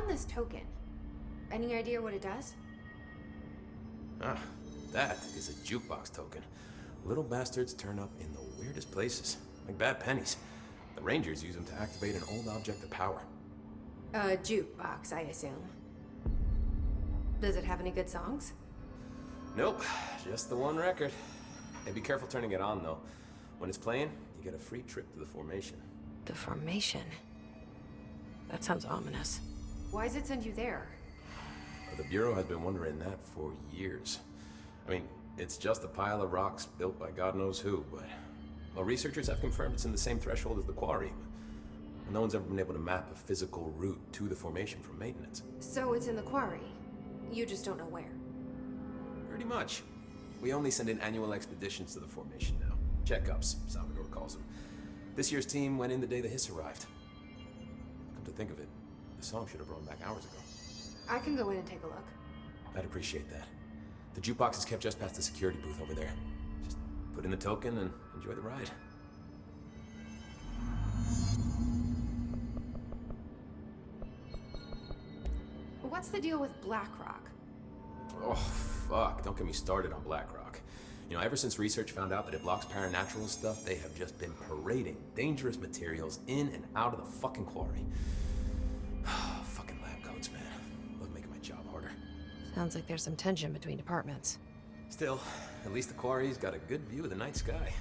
this token. Any idea what it does? Ah, that is a jukebox token. Little bastards turn up in the weirdest places, like bad pennies. The Rangers use them to activate an old object of power. A jukebox, I assume. Does it have any good songs? Nope, just the one record. Hey, be careful turning it on, though. When it's playing, you get a free trip to the formation. The formation? That sounds ominous. Why does it send you there? The Bureau has been wondering that for years. I mean, it's just a pile of rocks built by God knows who, but... Well, researchers have confirmed it's in the same threshold as the quarry. But no one's ever been able to map a physical route to the formation from maintenance. So it's in the quarry. You just don't know where. Pretty much. We only send in annual expeditions to the formation now. Checkups, Salvador calls them. This year's team went in the day the hiss arrived. Come to think of it, the song should have brought back hours ago. I can go in and take a look. I'd appreciate that. The jukebox is kept just past the security booth over there. Just put in the token and enjoy the ride. What's the deal with BlackRock? Oh, fuck. Don't get me started on BlackRock. You know, ever since research found out that it blocks paranatural stuff, they have just been parading dangerous materials in and out of the fucking quarry. Fucking lab coats, man. Love making my job harder. Sounds like there's some tension between departments. Still, at least the quarry's got a good view of the night sky.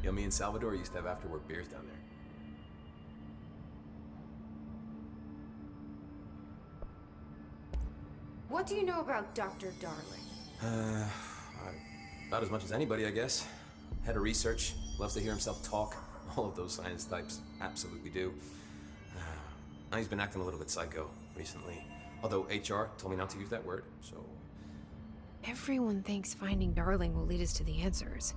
You know, me and Salvador used to have after-work beers down there. What do you know about Dr. Darling? About as much as anybody, I guess. Head of research, loves to hear himself talk. All of those science types absolutely do. Now he's been acting a little bit psycho recently. Although HR told me not to use that word, so... Everyone thinks finding Darling will lead us to the answers.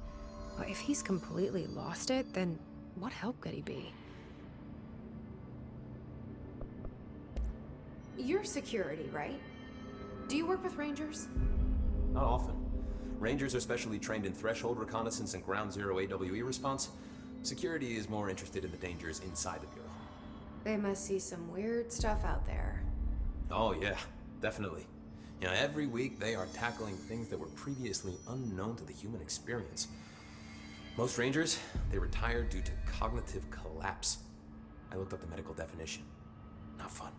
But if he's completely lost it, then what help could he be? You're security, right? Do you work with Rangers? Not often. Rangers are specially trained in threshold reconnaissance and ground zero AWE response. Security is more interested in the dangers inside the Bureau. They must see some weird stuff out there. Oh yeah, definitely. You know, every week they are tackling things that were previously unknown to the human experience. Most Rangers, they retire due to cognitive collapse. I looked up the medical definition. Not fun.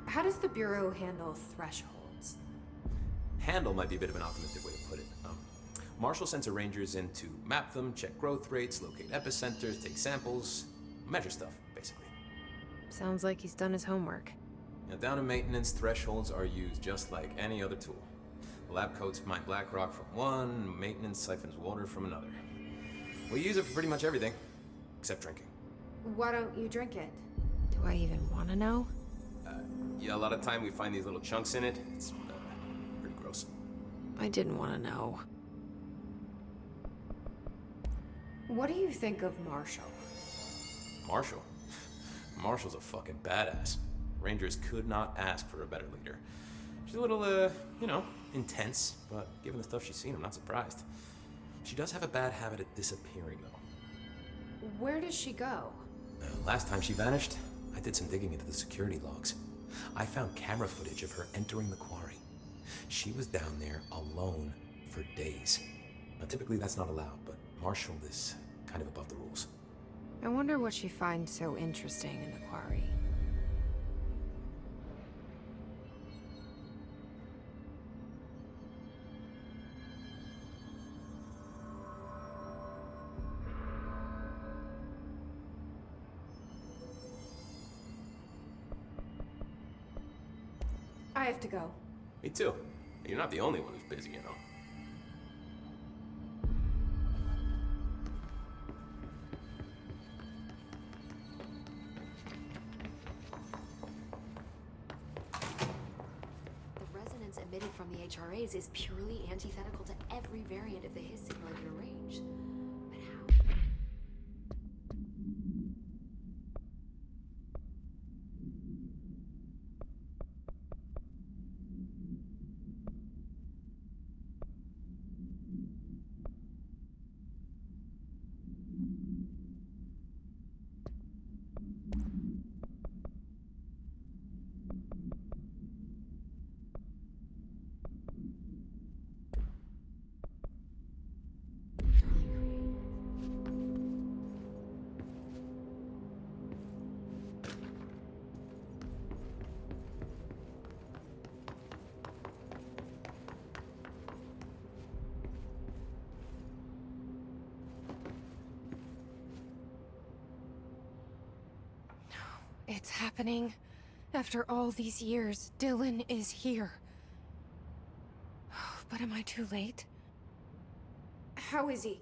How does the Bureau handle thresholds? Handle might be a bit of an optimistic way to put it. Marshall sends her Rangers in to map them, check growth rates, locate epicenters, take samples, measure stuff, basically. Sounds like he's done his homework. Now, down in maintenance, thresholds are used just like any other tool. The lab coats mine black rock from one, maintenance siphons water from another. We use it for pretty much everything, except drinking. Why don't you drink it? Do I even want to know? Yeah, a lot of time we find these little chunks in it. It's pretty gross. I didn't want to know. What do you think of Marshall? Marshall? Marshall's a fucking badass. Rangers could not ask for a better leader. She's a little, you know, intense, but given the stuff she's seen, I'm not surprised. She does have a bad habit of disappearing, though. Where does she go? Last time she vanished, I did some digging into the security logs. I found camera footage of her entering the quarry. She was down there alone for days. Now, typically that's not allowed, but Marshall is kind of above the rules. I wonder what she finds so interesting in the quarry. I have to go. Me too. You're not the only one who's busy, you know. The resonance emitted from the HRAs is purely antithetical to every variant of the His signal I can arrange. But how? It's happening. After all these years, Dylan is here. But am I too late? How is he?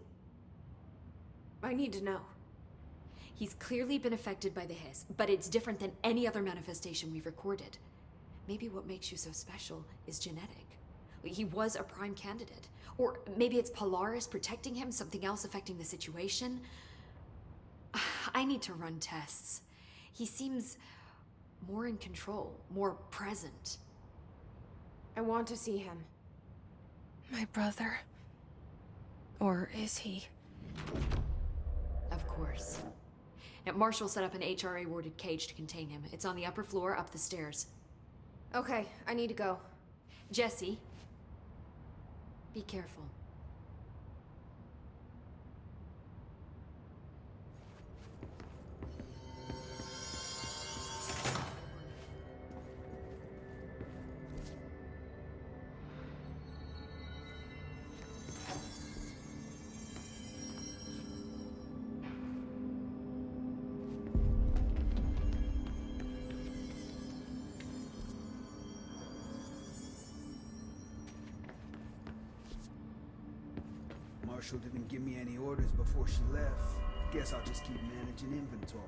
I need to know. He's clearly been affected by the hiss, but it's different than any other manifestation we've recorded. Maybe what makes you so special is genetic. He was a prime candidate. Or maybe it's Polaris protecting him, something else affecting the situation. I need to run tests. He seems more in control, more present. I want to see him. My brother? Or is he? Of course. Now, Marshall set up an HRA-warded cage to contain him. It's on the upper floor, up the stairs. Okay, I need to go. Jesse, be careful. Marshall didn't give me any orders before she left. Guess I'll just keep managing inventory.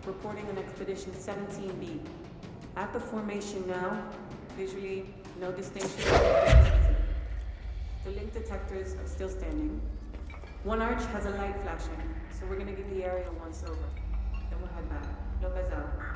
reporting on Expedition 17B. At the formation now, visually, no distinction. The link detectors are still standing. One arch has a light flashing, so we're gonna give the area once over. Then we'll head back. Lopez out.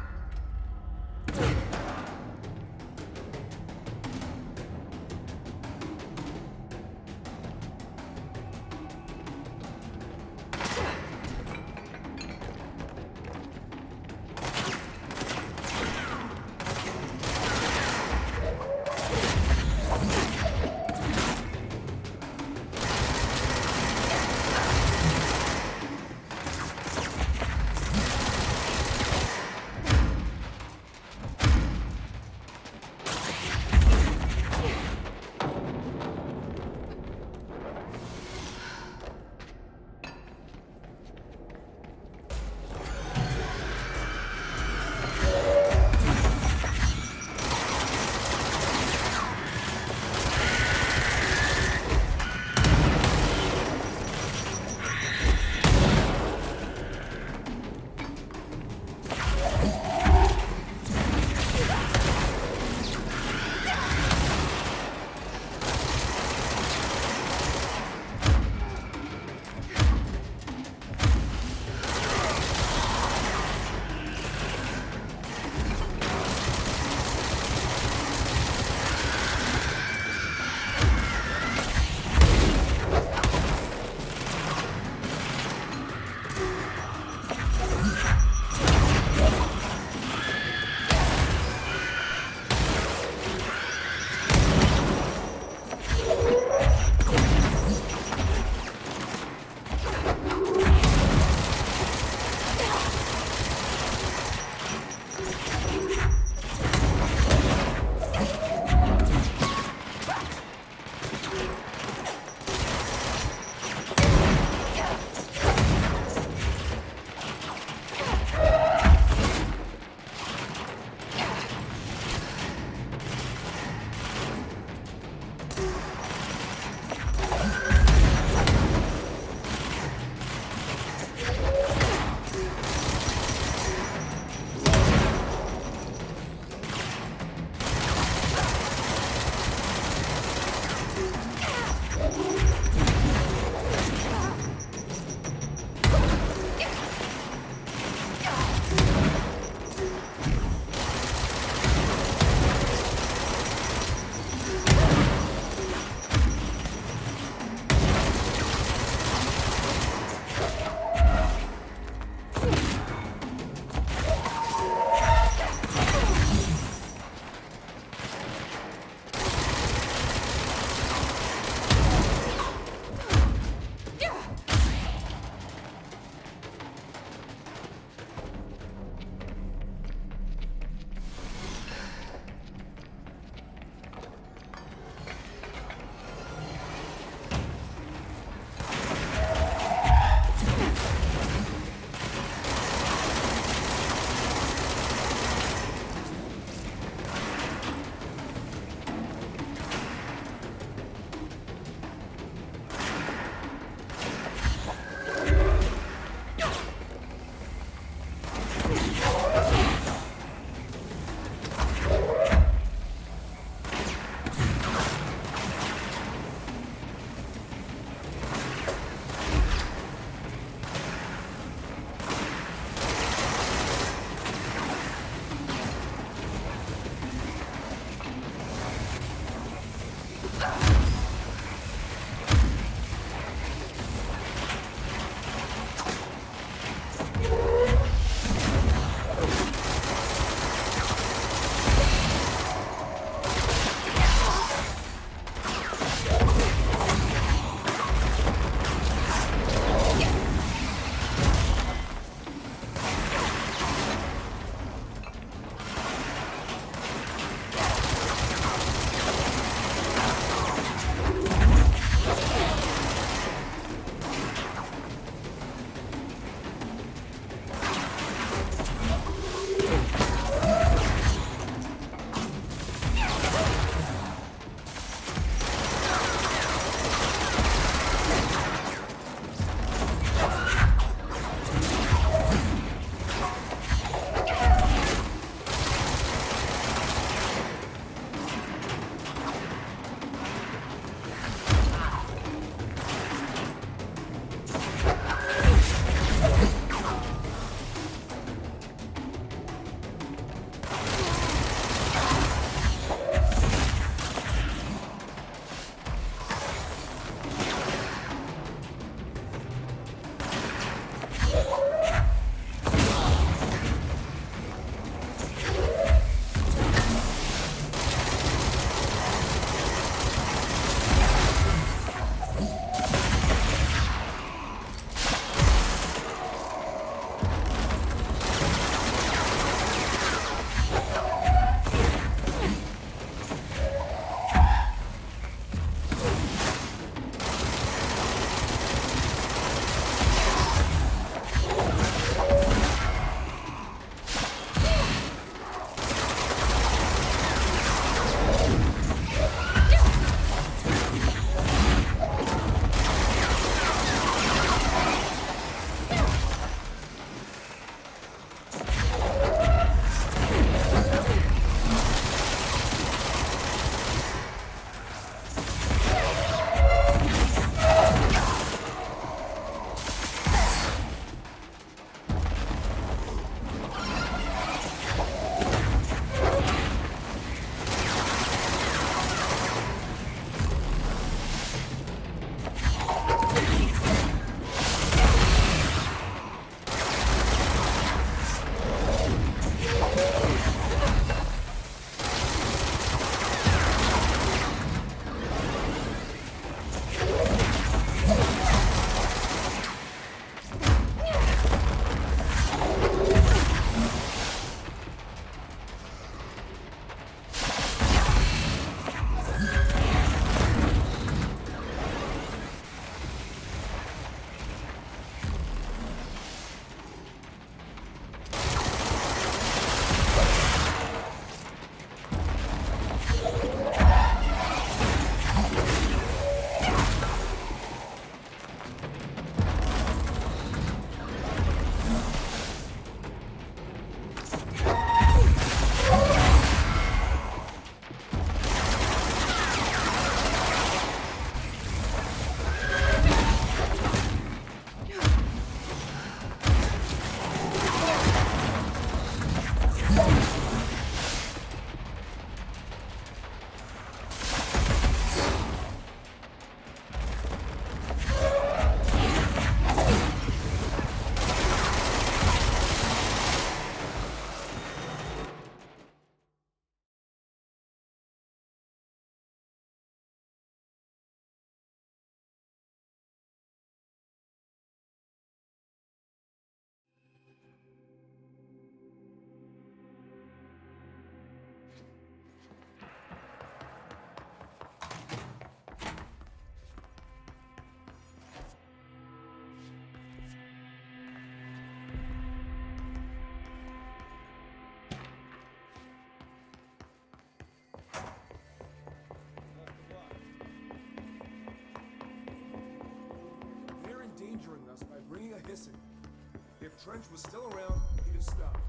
Trench was still around, he'd have stopped us.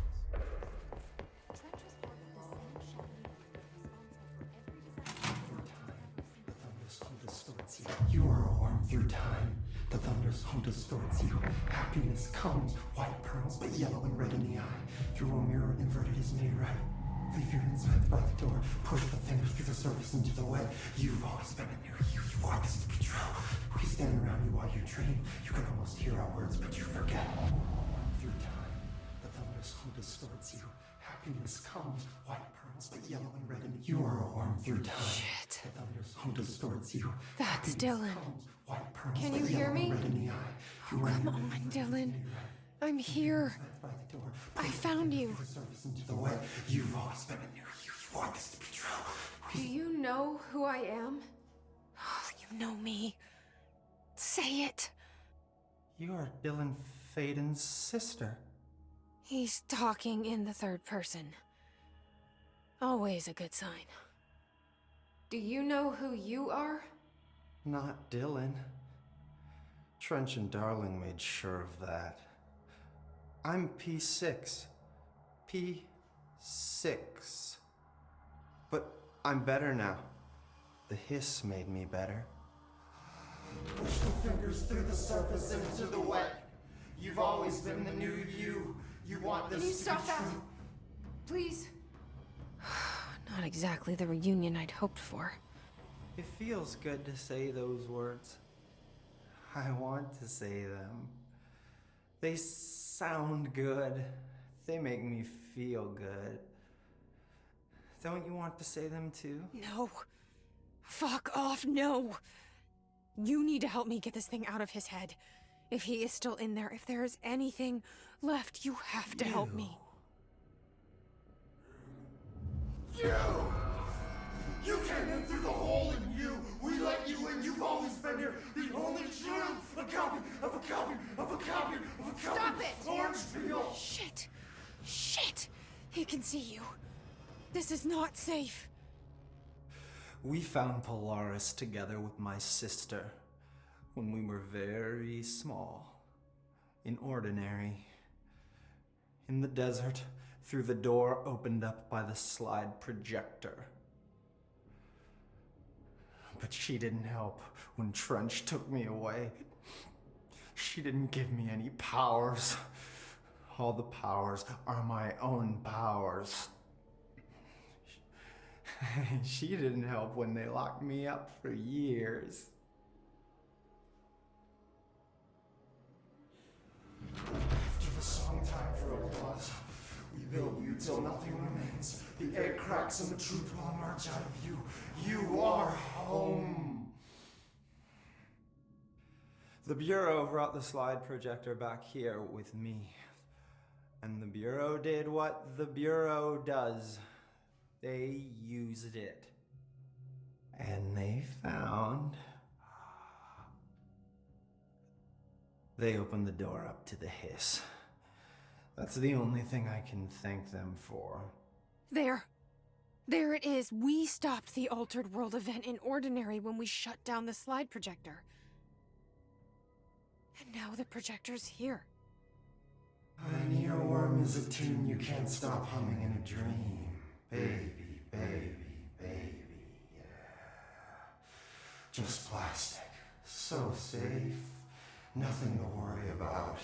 Trench was part of the same Shaolin responsible for every disaster. The thunder's home distorts you. You are a worm through time. The thunder's home distorts you. Happiness comes, white pearls, but yellow and red in the eye. Through a mirror inverted is made right. Leave your insides by the door. Push the fingers through the surface into the wet. You've always been a new you. You want this to be true. We stand around you while you dream. You can almost hear our words, but you forget. Through time, the thunder's home distorts you. Happiness comes, white pearls, but yellow and red in the You are a worm through time. Shit. The thunder's home distorts you. That's Happiness Dylan. comes, white pearls, Can but you hear yellow and me? red in the eye. You are Come a on, new Dylan. I'm here. by the door. I found you. The surface into the wet. You've always been a new you. You want this to be true. Do you know who I am? You know me. Say it. You are Dylan Faden's sister. He's talking in the third person. Always a good sign. Do you know who you are? Not Dylan. Trench and Darling made sure of that. I'm P6. P6. But I'm better now. The hiss made me better. Push the fingers through the surface into the wet. You've always been the new you. You want this Can you to stop be that? true. Please? Not exactly the reunion I'd hoped for. It feels good to say those words. I want to say them. They sound good. They make me feel good. Don't you want to say them too? No. Fuck off, no. You need to help me get this thing out of his head. If he is still in there, if there is anything left, you have to help me. You came in through the hole in you. We let you in. You've always been here. The only truth. A copy of a copy of a copy of a copy. Stop it! Orange peel. Shit. Shit. He can see you. This is not safe. We found Polaris together with my sister when we were very small, in Ordinary, in the desert, through the door opened up by the slide projector. But she didn't help when Trench took me away. She didn't give me any powers. All the powers are my own powers. She didn't help when they locked me up for years. After the song time for applause, we build you till nothing remains. The air cracks and the truth will emerge out of you. You are home. The Bureau brought the slide projector back here with me. And the Bureau did what the Bureau does. They used it. And they found... They opened the door up to the hiss. That's the only thing I can thank them for. There. There it is. We stopped the Altered World event in Ordinary when we shut down the slide projector. And now the projector's here. An earworm is a tune you can't stop humming in a dream. Baby, baby, baby, yeah. Just plastic. So safe. Nothing to worry about.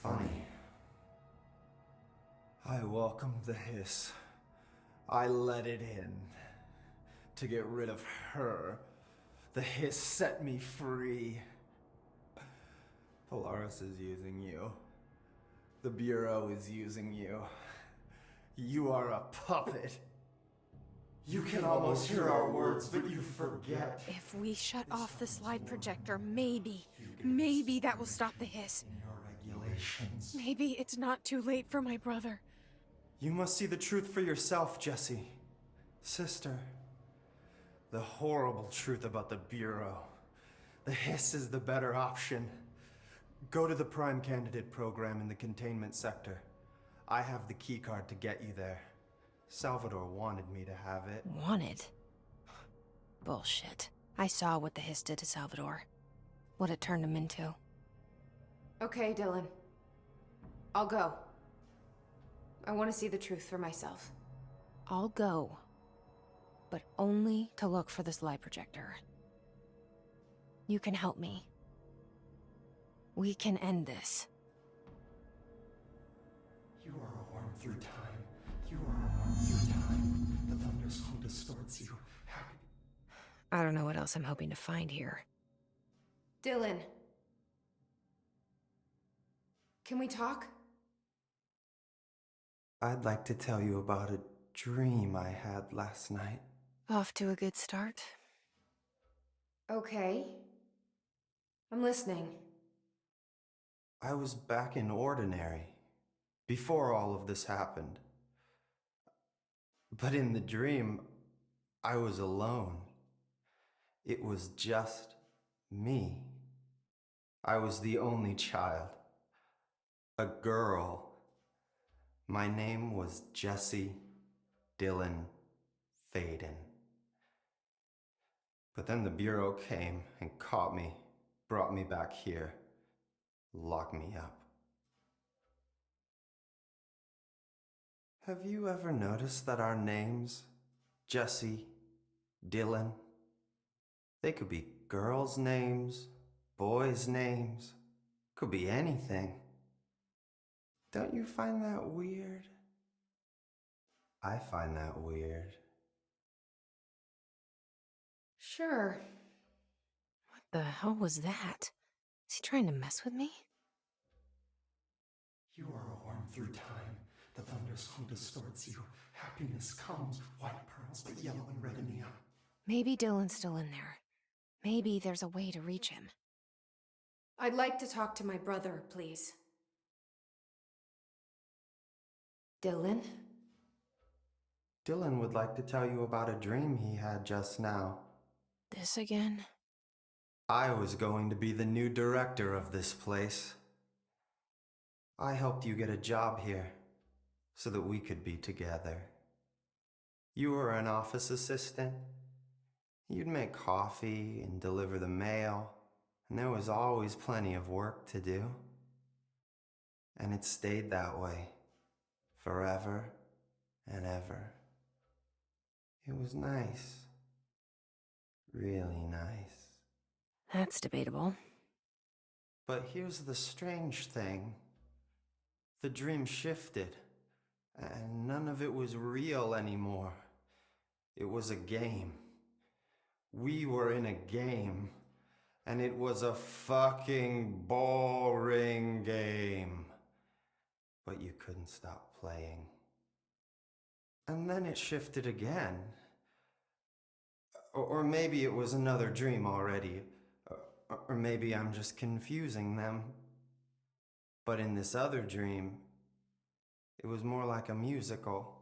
Funny. I welcomed the hiss. I let it in. To get rid of her. The hiss set me free. Polaris is using you. The Bureau is using you. You are a puppet. You can almost hear our words, but you forget. If we shut off the slide projector, maybe that will stop the hiss. In your regulations. Maybe it's not too late for my brother. You must see the truth for yourself, Jesse. Sister. The horrible truth about the Bureau. The hiss is the better option. Go to the Prime Candidate program in the containment sector. I have the keycard to get you there. Salvador wanted me to have it. Wanted? Bullshit. I saw what the hiss did to Salvador. What it turned him into. Okay, Dylan. I'll go. I want to see the truth for myself. I'll go. But only to look for this lie projector. You can help me. We can end this. You are a worm through time. You are a worm through time. The thunderstorm distorts you. Happy. I don't know what else I'm hoping to find here. Dylan. Can we talk? I'd like to tell you about a dream I had last night. Off to a good start. Okay. I'm listening. I was back in Ordinary, before all of this happened. But in the dream, I was alone. It was just me. I was the only child. A girl. My name was Jesse Dylan Faden. But then the Bureau came and caught me, brought me back here, locked me up. Have you ever noticed that our names, Jesse, Dylan, they could be girls' names, boys' names, could be anything. Don't you find that weird? I find that weird. Sure. What the hell was that? Is he trying to mess with me? You are a worm through time. The thunderstorm distorts you. Happiness comes, white pearls, but yellow and red in the eye. Maybe Dylan's still in there. Maybe there's a way to reach him. I'd like to talk to my brother, please. Dylan? Dylan would like to tell you about a dream he had just now. This again? I was going to be the new director of this place. I helped you get a job here, so that we could be together. You were an office assistant. You'd make coffee and deliver the mail, and there was always plenty of work to do. And it stayed that way, forever and ever. It was nice. Really nice. That's debatable. But here's the strange thing. The dream shifted, and none of it was real anymore. It was a game. We were in a game, and it was a fucking boring game. But you couldn't stop playing. And then it shifted again. Or maybe it was another dream already. Or maybe I'm just confusing them. But in this other dream, it was more like a musical.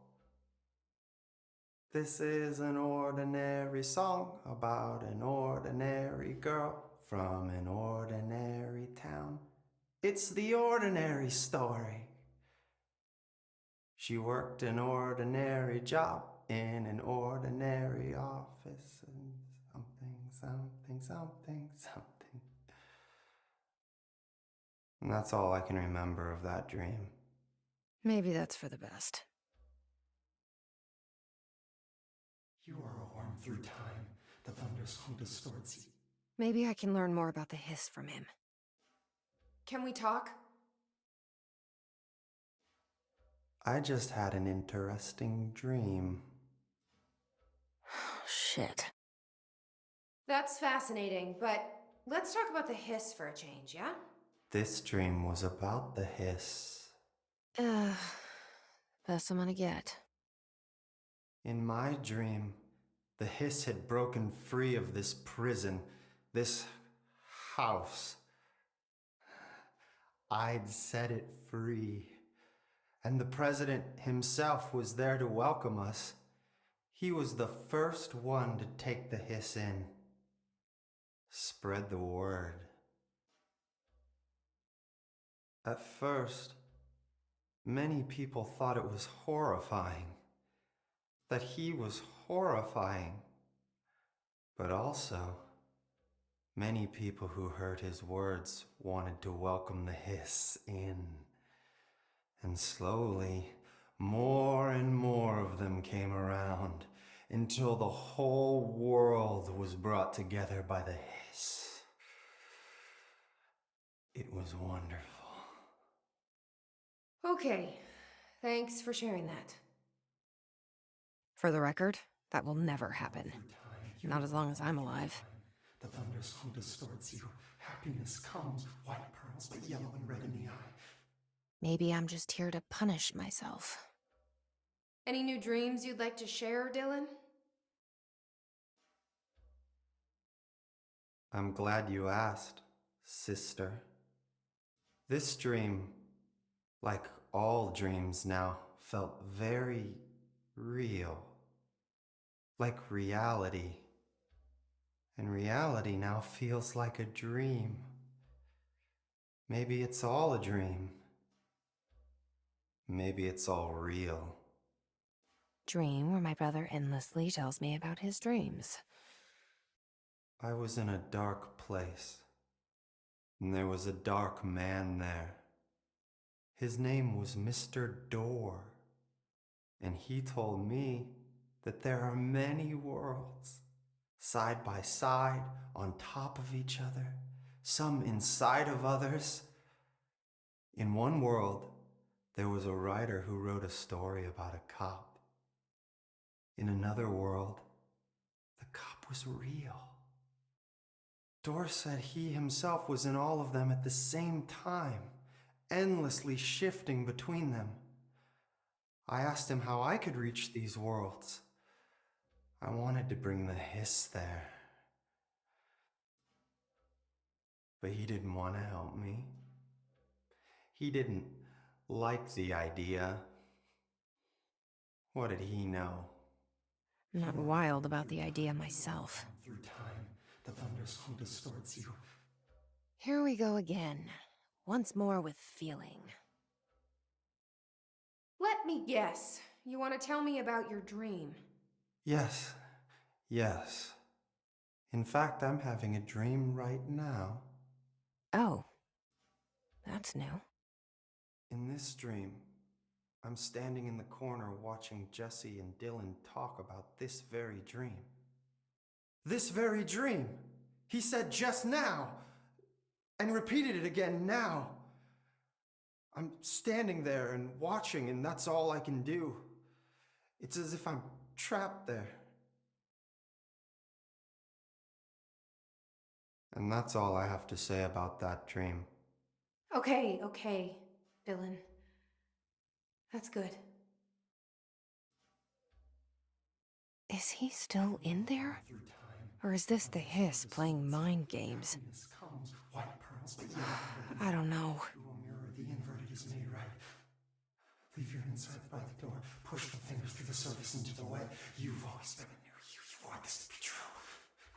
This is an ordinary song about an ordinary girl from an ordinary town. It's the ordinary story. She worked an ordinary job in an ordinary office and something. And that's all I can remember of that dream. Maybe that's for the best. You are a worm through time. The thunderstorm distorts you. Maybe I can learn more about the hiss from him. Can we talk? I just had an interesting dream. Shit. That's fascinating, but let's talk about the hiss for a change, yeah? This dream was about the hiss. Best I'm gonna get. In my dream, the hiss had broken free of this prison, this house. I'd set it free. And the president himself was there to welcome us. He was the first one to take the hiss in. Spread the word. At first, many people thought it was horrifying. That he was horrifying. But also, Many people who heard his words wanted to welcome the hiss in. And slowly, more and more of them came around until the whole world was brought together by the hiss. It was wonderful. Okay, thanks for sharing that. For the record, that will never happen. Not as long as I'm alive. The thunder song distorts you. Happiness comes, white pearls, but yellow and red in the eye. Maybe I'm just here to punish myself. Any new dreams you'd like to share, Dylan? I'm glad you asked, sister. This dream, like all dreams now, felt very real. Like reality. And reality now feels like a dream. Maybe it's all a dream. Maybe it's all real. Dream where my brother endlessly tells me about his dreams. I was in a dark place, and there was a dark man there. His name was Mr. Door, and he told me that there are many worlds, side by side, on top of each other, some inside of others. In one world, there was a writer who wrote a story about a cop. In another world, the cop was real. Door said he himself was in all of them at the same time, endlessly shifting between them. I asked him how I could reach these worlds. I wanted to bring the hiss there. But he didn't want to help me. He didn't like the idea. What did he know? I'm not wild about the idea myself. Through time, the thunder song distorts you. Here we go again. Once more with feeling. Let me guess. You want to tell me about your dream? Yes. In fact, I'm having a dream right now. Oh. That's new. In this dream, I'm standing in the corner watching Jesse and Dylan talk about this very dream. This very dream! He said just now! And repeated it again now. I'm standing there and watching, and that's all I can do. It's as if I'm trapped there. And that's all I have to say about that dream. Okay, Dylan. That's good. Is he still in there? Or is this the hiss playing mind games? I don't know. The inverted is made right. Leave your insides by the door. Push the fingers through the surface into the wet. You've always been near you. You want this to be true.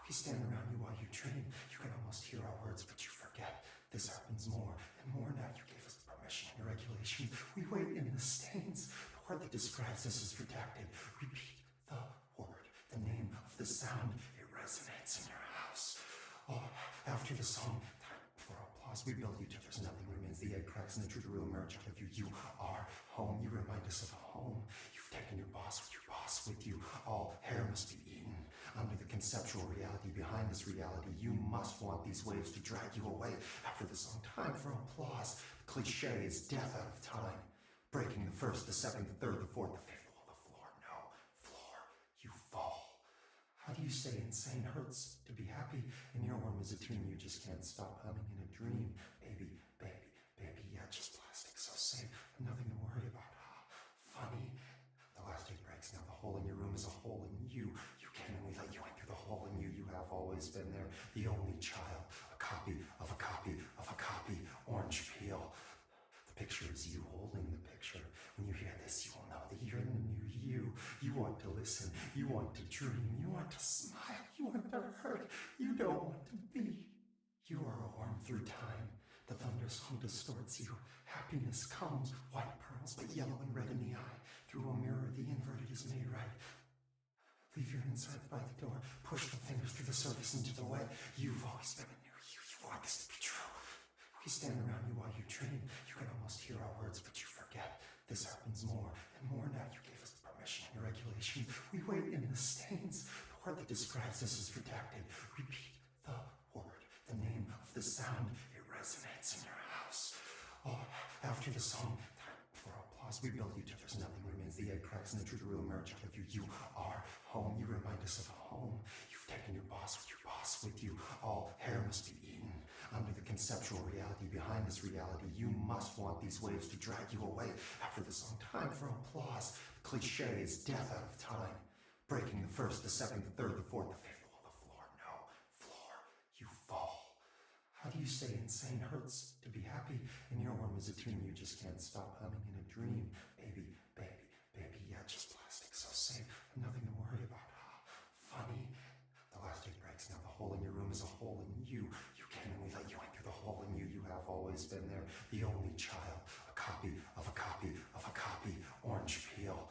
We stand around you while you dream. You can almost hear our words, but you forget. This happens more and more now. You gave us the permission and regulations. We wait in the stains. The word that describes this is redacted. Repeat the word, the name of the sound. It resonates in your house. Oh, after the song, time for applause. We build each other's nothing remains. The egg cracks and the truth will emerge out of you. You are home. You remind us of home. You've taken your boss with you. All hair must be eaten. Under the conceptual reality behind this reality, you must want these waves to drag you away. After the song, time for applause. The cliche is death out of time. Breaking the first, the second, the third, the fourth, the fifth wall, the floor. No, floor. You fall. How do you say insane hurts to be happy? In your worm is a tune you just can't stop humming in a dream. Baby, yeah, just plastic, so safe. Nothing to worry about. Funny. The last day breaks now. The hole in your room is a hole in you. You came and we let you in through the hole in you. You have always been there. The only child. A copy of a copy of a copy. Orange peel. The picture is you holding the picture. When you hear this, you will know that you're in the new you. You want to listen. You want to dream. You want to smile. You want to hurt. You don't want to be. You are a worm through time. The thunder song distorts you. Happiness comes, white pearls, but yellow and red in the eye. Through a mirror, the inverted is made right. Leave your insides by the door. Push the fingers through the surface into the way. You've always been a new you. You want this to be true. We stand around you while you dream. You can almost hear our words, but you forget. This happens more and more now. You gave us the permission and regulation. We wait in the stains. The word that describes us is redacted. Repeat the word, the name of the sound. It resonates in your house. Oh, after the song, time for applause. We build you till there's nothing remains. The egg cracks and the truth will emerge out of you. You are home. You remind us of home. You've taken your boss with you. All hair must be eaten. Under the conceptual reality behind this reality, you must want these waves to drag you away. After the song, time for applause. The cliche is death out of time. Breaking the first, the second, the third, the fourth, the fifth. Well, the floor, no. Floor, you fall. How do you say insane hurts to be happy? In your worm is a tune you just can't stop humming in a dream. Baby, baby, baby, yeah, just plastic, so safe. Nothing to worry about. Funny. The last egg breaks now. The hole in your room is a hole in you. You came and we let you in through the hole in you. You have always been there. The only child. A copy of a copy of a copy. Orange peel.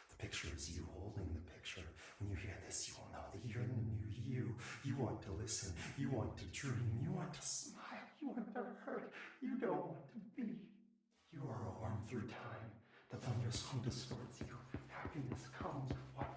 The picture is you holding the picture. When you hear this, you will know that you're the new you. You want to listen. You want to dream. You want to smile. You want to hurt. You don't want to be. You are a worm through time. The thunderstorm distorts you. Happiness comes. What